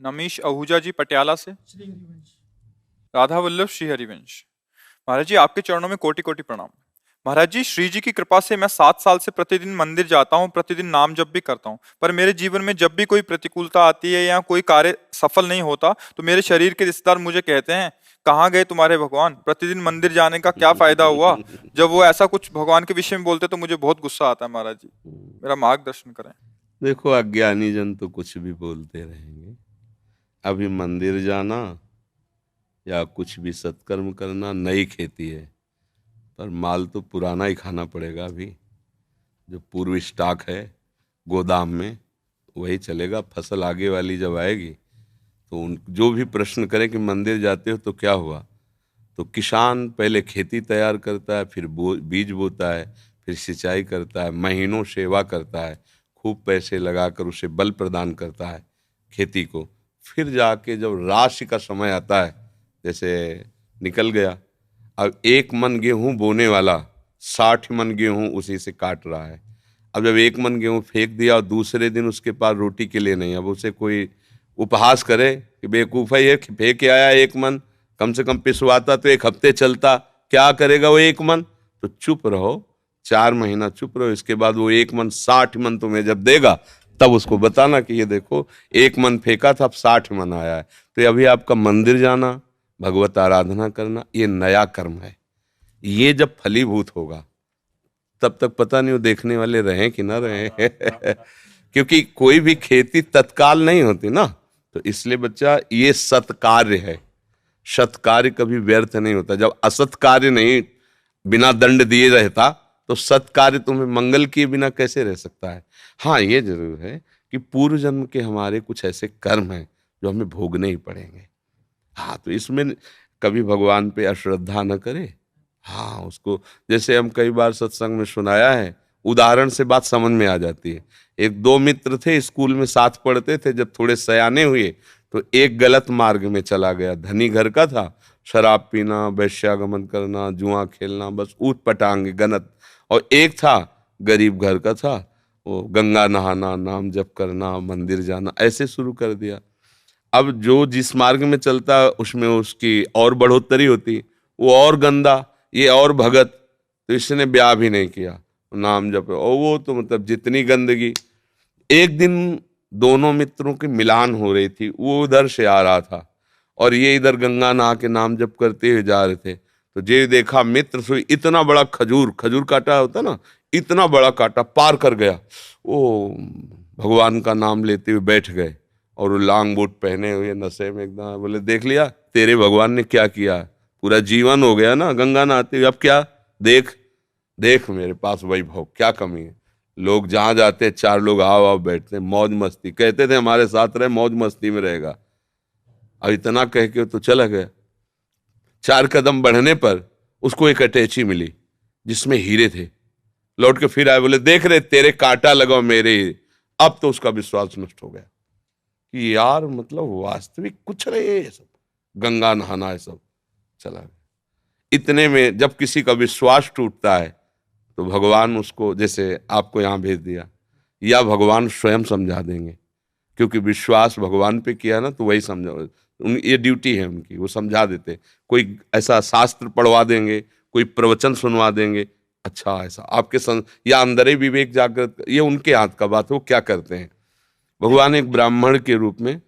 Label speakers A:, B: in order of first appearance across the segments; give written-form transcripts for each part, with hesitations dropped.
A: नमीश आहूजा जी पटियाला से।
B: श्री हरिवंश।
A: राधा वल्लभ श्री हरिवंश। महाराज जी आपके चरणों में कोटि कोटि प्रणाम। महाराज जी श्री जी की कृपा से मैं 7 साल से प्रतिदिन मंदिर जाता हूँ, प्रतिदिन नाम जप भी करता हूँ, पर मेरे जीवन में जब भी कोई प्रतिकूलता आती है या कोई कार्य सफल नहीं होता तो मेरे शरीर के रिश्तेदार मुझे कहते हैं, कहाँ गए तुम्हारे भगवान, प्रतिदिन मंदिर जाने का क्या फायदा हुआ। जब वो ऐसा कुछ भगवान के विषय में बोलते तो मुझे बहुत गुस्सा आता है। महाराज जी मेरा मार्गदर्शन करें।
C: देखो, अज्ञानी जन तो कुछ भी बोलते रहेंगे। अभी मंदिर जाना या कुछ भी सत्कर्म करना नई खेती है, पर माल तो पुराना ही खाना पड़ेगा। अभी जो पूर्व स्टॉक है गोदाम में वही चलेगा। फसल आगे वाली जब आएगी तो उन जो भी प्रश्न करें कि मंदिर जाते हो तो क्या हुआ, तो किसान पहले खेती तैयार करता है, फिर बीज बोता है, फिर सिंचाई करता है, महीनों सेवा करता है, खूब पैसे लगाकर उसे बल प्रदान करता है खेती को। फिर जाके जब राशि का समय आता है, जैसे निकल गया, अब 1 मन गेहूं बोने वाला 60 मन गेहूं उसी से काट रहा है। अब जब 1 मन गेहूं फेंक दिया और दूसरे दिन उसके पास रोटी के लिए नहीं, अब उसे कोई उपहास करे कि बेवकूफ़ है ये, फेंक के आया 1 मन, कम से कम पिसवाता तो 1 हफ्ते चलता, क्या करेगा वो 1 मन। तो चुप रहो, 4 महीना चुप रहो, इसके बाद वो 1 मन 60 मन तुम्हें जब देगा तब उसको बताना कि ये देखो 1 मन फेंका था, अब 60 मन आया है। तो ये अभी आपका मंदिर जाना, भगवत आराधना करना, ये नया कर्म है। ये जब फलीभूत होगा तब तक पता नहीं वो देखने वाले रहें कि ना रहें क्योंकि कोई भी खेती तत्काल नहीं होती ना। तो इसलिए बच्चा, ये सत्कार्य है। सत्कार्य कभी व्यर्थ नहीं होता। जब असत कार्य नहीं बिना दंड दिए रहता तो सत्कार्य तुम्हें मंगल किए बिना कैसे रह सकता है। हाँ, ये जरूर है कि पूर्व जन्म के हमारे कुछ ऐसे कर्म हैं जो हमें भोगने ही पड़ेंगे। हाँ, तो इसमें कभी भगवान पे अश्रद्धा न करे। हाँ, उसको जैसे हम कई बार सत्संग में सुनाया है, उदाहरण से बात समझ में आ जाती है। एक दो मित्र थे, स्कूल में साथ पढ़ते थे। जब थोड़े सयाने हुए तो एक गलत मार्ग में चला गया। धनी घर का था, शराब पीना, वैश्यागमन करना, जुआ खेलना, बस ऊट पटांग गनत। और एक था गरीब घर का था, वो गंगा नहाना, नाम जप करना, मंदिर जाना, ऐसे शुरू कर दिया। अब जो जिस मार्ग में चलता उसमें उसकी और बढ़ोतरी होती, वो और गंदा, ये और भगत। तो इसने ब्याह भी नहीं किया, नाम जप, और वो तो मतलब जितनी गंदगी। एक दिन दोनों मित्रों की मिलान हो रही थी, वो उधर से आ रहा था और ये इधर गंगा नहा के नाम जप करते हुए जा रहे थे। तो जे देखा मित्र से इतना बड़ा खजूर, खजूर काटा होता ना, इतना बड़ा काटा पार कर गया। वो भगवान का नाम लेते हुए बैठ गए और वो लांग बूट पहने हुए नशे में एकदम। बोले, देख लिया तेरे भगवान ने क्या किया, पूरा जीवन हो गया ना गंगा नहाते हुए, अब क्या, देख देख मेरे पास वैभव, क्या कमी है। लोग जहां जाते 4 लोग आओ आओ बैठते, मौज मस्ती, कहते थे हमारे साथ रहे, मौज मस्ती में रहेगा। अब इतना कह के तो चला गया। 4 कदम बढ़ने पर उसको एक अटैची मिली जिसमें हीरे थे। लौट के फिर आए, बोले, देख रहे तेरे कांटा लगाओ मेरे ही। अब तो उसका विश्वास नष्ट हो गया कि यार मतलब वास्तविक कुछ नहीं है ये सब, गंगा नहाना है सब, चला गया। इतने में जब किसी का विश्वास टूटता है तो भगवान उसको, जैसे आपको यहाँ भेज दिया, या भगवान स्वयं समझा देंगे। क्योंकि विश्वास भगवान पे किया ना, तो वही समझा, ये ड्यूटी है उनकी, वो समझा देते। कोई ऐसा शास्त्र पढ़वा देंगे, कोई प्रवचन सुनवा देंगे, अच्छा ऐसा आपके या अंदर ही विवेक जागृत, ये उनके हाथ का बात है, वो क्या करते हैं। भगवान एक ब्राह्मण के रूप में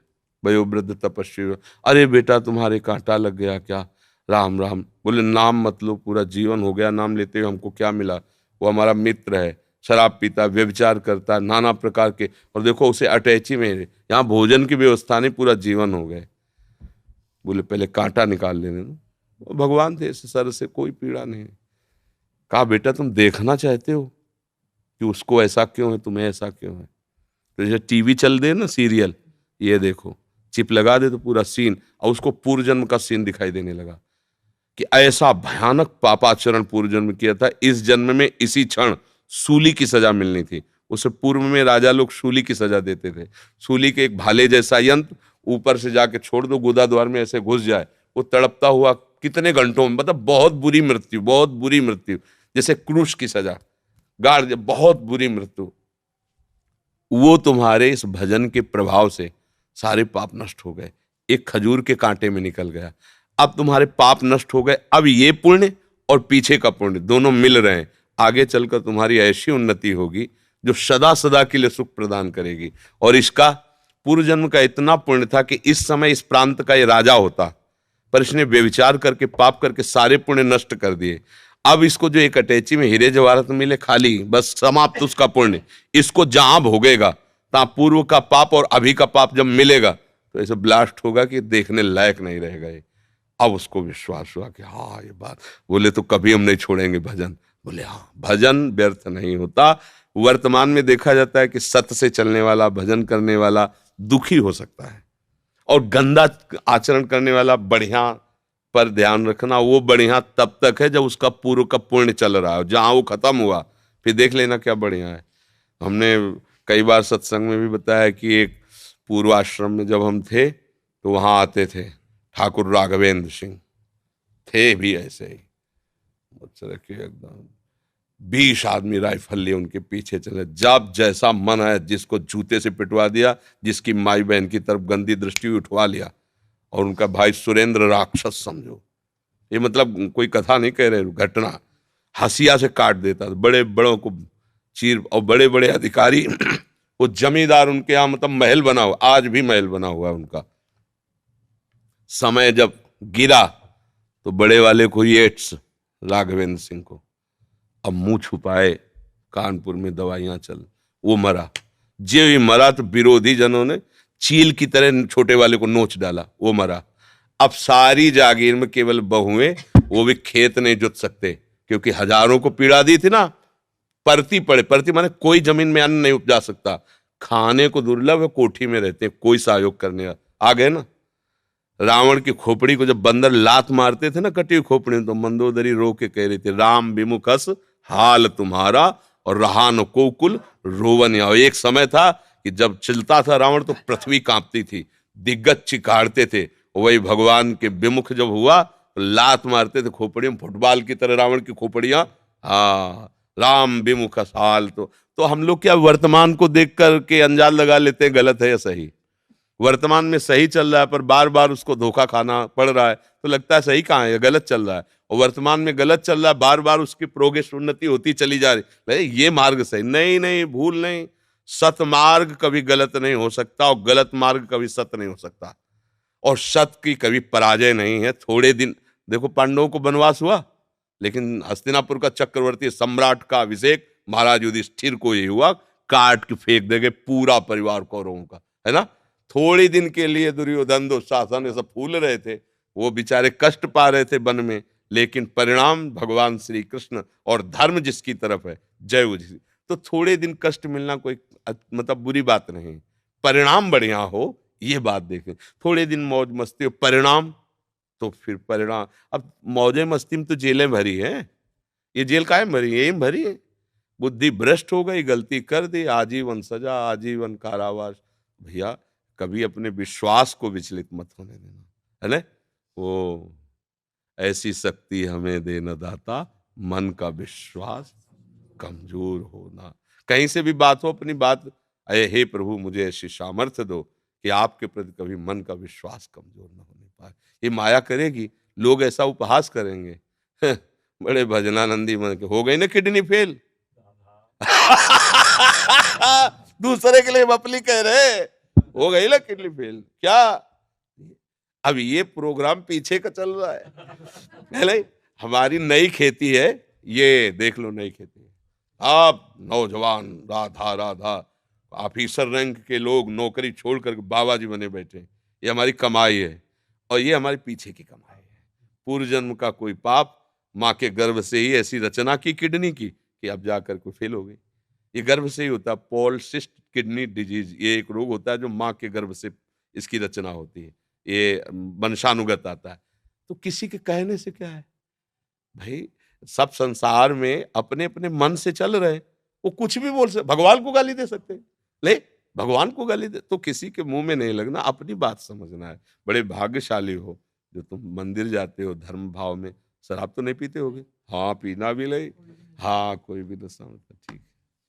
C: वयोवृद्ध तपस्वी, अरे बेटा तुम्हारे कांटा लग गया क्या, राम राम। बोले, नाम मत लो, पूरा जीवन हो गया नाम लेते हुए, हमको क्या मिला। वो हमारा मित्र है, शराब पीता, व्यभिचार करता, नाना प्रकार के, और देखो उसे अटैची में, यहाँ भोजन की व्यवस्था नहीं, पूरा जीवन हो गए। बोले, पहले कांटा निकाल लेने दो। भगवान थे, सर से कोई पीड़ा नहीं। कहा, बेटा तुम देखना चाहते हो कि उसको ऐसा क्यों है, तुम्हें ऐसा क्यों है। तो जैसे टीवी चल दे ना सीरियल, ये देखो, चिप लगा दे तो पूरा सीन, और उसको पूर्व जन्म का सीन दिखाई देने लगा कि ऐसा भयानक पापाचरण पूर्व जन्म किया था, इस जन्म में इसी क्षण सूली की सजा मिलनी थी। उससे पूर्व में राजा लोग सूली की सजा देते थे। सूली के एक भाले जैसा यंत्र ऊपर से जाके छोड़ दो, गुदा द्वार में ऐसे घुस जाए, वो तड़पता हुआ कितने घंटों में, मतलब बहुत बुरी मृत्यु, बहुत बुरी मृत्यु, जैसे क्रूश की सजा, गाड़, बहुत बुरी मृत्यु। वो तुम्हारे इस भजन के प्रभाव से सारे पाप नष्ट हो गए, एक खजूर के कांटे में निकल गया। अब तुम्हारे पाप नष्ट हो गए, अब ये पुण्य और पीछे का पुण्य दोनों मिल रहे हैं। आगे चलकर तुम्हारी ऐसी उन्नति होगी जो सदा सदा के लिए सुख प्रदान करेगी। और इसका पूर्व जन्म का इतना पुण्य था कि इस समय इस प्रांत का ये राजा होता, पर इसने व्यभिचार करके पाप करके सारे पुण्य नष्ट कर दिए। अब इसको जो एक अटैची में हीरे जवाहरात मिले खाली, बस समाप्त उसका पुण्य। इसको जहां भोगेगा तहां पूर्व का पाप और अभी का पाप जब मिलेगा तो ऐसे ब्लास्ट होगा कि देखने लायक नहीं रहेगा ये। अब उसको विश्वास हुआ कि हाँ ये बात, बोले तो कभी हम नहीं छोड़ेंगे भजन। बोले हाँ, भजन व्यर्थ नहीं होता। वर्तमान में देखा जाता है कि सत्य से चलने वाला, भजन करने वाला दुखी हो सकता है, और गंदा आचरण करने वाला बढ़िया पर ध्यान रखना, वो बढ़िया तब तक है जब उसका पूर्व का पुण्य चल रहा है। जहां वो खत्म हुआ फिर देख लेना क्या बढ़िया है। हमने कई बार सत्संग में भी बताया कि एक पूर्वाश्रम में जब हम थे तो वहां आते थे ठाकुर राघवेंद्र सिंह, थे भी ऐसे ही मुझसे रखे एकदम 20 आदमी राइफल लिए उनके पीछे चले। जब जैसा मन है जिसको जूते से पिटवा दिया, जिसकी माई बहन की तरफ गंदी दृष्टि उठवा लिया। और उनका भाई सुरेंद्र राक्षस समझो, ये मतलब कोई कथा नहीं कह रहे, घटना। हंसिया से काट देता, बड़े बड़ों को चीर, और बड़े बड़े अधिकारी वो जमींदार उनके यहाँ मतलब महल बना हुआ, आज भी महल बना हुआ है उनका। समय जब गिरा तो बड़े वाले को एड्स, राघवेंद्र सिंह को। अब मुंह छुपाए, कानपुर में दवाइयां चल, वो मरा। जे ही मरा तो विरोधी जनों ने चील की तरह छोटे वाले को नोच डाला, वो मरा। अब सारी जागीर में केवल बहुएं, वो भी खेत नहीं जुत सकते क्योंकि हजारों को पीड़ा दी थी ना। परती पड़े, परती माने कोई जमीन में अन्न नहीं उपजा सकता, खाने को दुर्लभ है, कोठी में रहते हैं, कोई सहयोग करने आ गए ना। रावण की खोपड़ी को जब बंदर लात मारते थे ना, कटी हुई खोपड़ी, तो मंदोदरी रो के कह रही थी, राम विमुखस हाल तुम्हारा और रहा न कोकुल रोवन। एक समय था कि जब चलता था रावण तो पृथ्वी कांपती थी, दिग्गज चिकाड़ते थे। वही भगवान के विमुख जब हुआ तो लात मारते थे खोपड़ियों, फुटबॉल की तरह रावण की खोपड़ियां। हाँ, राम विमुख हाल। तो हम लोग क्या वर्तमान को देख करके अंजाद लगा लेते हैं गलत है या सही। वर्तमान में सही चल रहा है पर बार बार उसको धोखा खाना पड़ रहा है तो लगता है सही कहाँ है, गलत चल रहा है। और वर्तमान में गलत चल रहा है, बार बार उसकी प्रोग्रेस उन्नति होती चली जा रही, ये मार्ग सही नहीं, नहीं भूल नहीं। सत मार्ग कभी गलत नहीं हो सकता और गलत मार्ग कभी सत्य नहीं हो सकता, और सत्य की कभी पराजय नहीं है। थोड़े दिन देखो, पांडवों को वनवास हुआ लेकिन हस्तिनापुर का चक्रवर्ती सम्राट का अभिषेक महाराज युधिष्ठिर को ही हुआ, काट के फेंक देंगे पूरा परिवार कौरवों का, है ना। थोड़ी दिन के लिए दुर्योधन दुशासन ये सब फूल रहे थे, वो बेचारे कष्ट पा रहे थे वन में, लेकिन परिणाम भगवान श्री कृष्ण और धर्म जिसकी तरफ है, जय उसी। तो थोड़े दिन कष्ट मिलना कोई मतलब बुरी बात नहीं, परिणाम बढ़िया हो ये बात देखें। थोड़े दिन मौज मस्ती हो, परिणाम तो फिर परिणाम। अब मौजे मस्ती में तो जेलें भरी हैं, ये जेल काहे भरी है, यही भरी है। बुद्धि भ्रष्ट हो गई, गलती कर दी, आजीवन सजा, आजीवन कारावास। भैया कभी अपने विश्वास को विचलित मत होने देना, है ना। वो ऐसी शक्ति हमें देना दाता, मन का विश्वास कमजोर होना। कहीं से भी बात हो, अपनी बात, अये हे प्रभु मुझे ऐसी सामर्थ्य दो कि आपके प्रति कभी मन का विश्वास कमजोर न होने पाए। ये माया करेगी, लोग ऐसा उपहास करेंगे बड़े भजनानंदी मन के हो गई ना किडनी फेल दूसरे के लिए मपली कह रहे, हो गई ना किडनी फेल क्या। अब ये प्रोग्राम पीछे का चल रहा है नहीं? हमारी नई खेती है, ये देख लो नई खेती है। आप नौजवान राधा राधा ऑफिसर रैंक के लोग नौकरी छोड़कर बाबा जी बने बैठे, ये हमारी कमाई है और ये हमारे पीछे की कमाई है। पूर्व जन्म का कोई पाप, माँ के गर्भ से ही ऐसी रचना की किडनी की कि अब जाकर कोई फेल हो गई। ये गर्भ से ही होता है, पॉलिसिस्ट किडनी डिजीज, ये एक रोग होता है जो माँ के गर्भ से इसकी रचना होती है, ये वंशानुगत आता है। तो किसी के कहने से क्या है भाई, सब संसार में अपने अपने मन से चल रहे, वो कुछ भी बोल सकते, भगवान को गाली दे सकते, ले भगवान को गाली दे, तो किसी के मुंह में नहीं लगना, अपनी बात समझना है। बड़े भाग्यशाली हो जो तुम मंदिर जाते हो धर्म भाव में। शराब तो नहीं पीते होगे? हाँ, पीना भी ले, हाँ कोई भी नशा, ठीक है।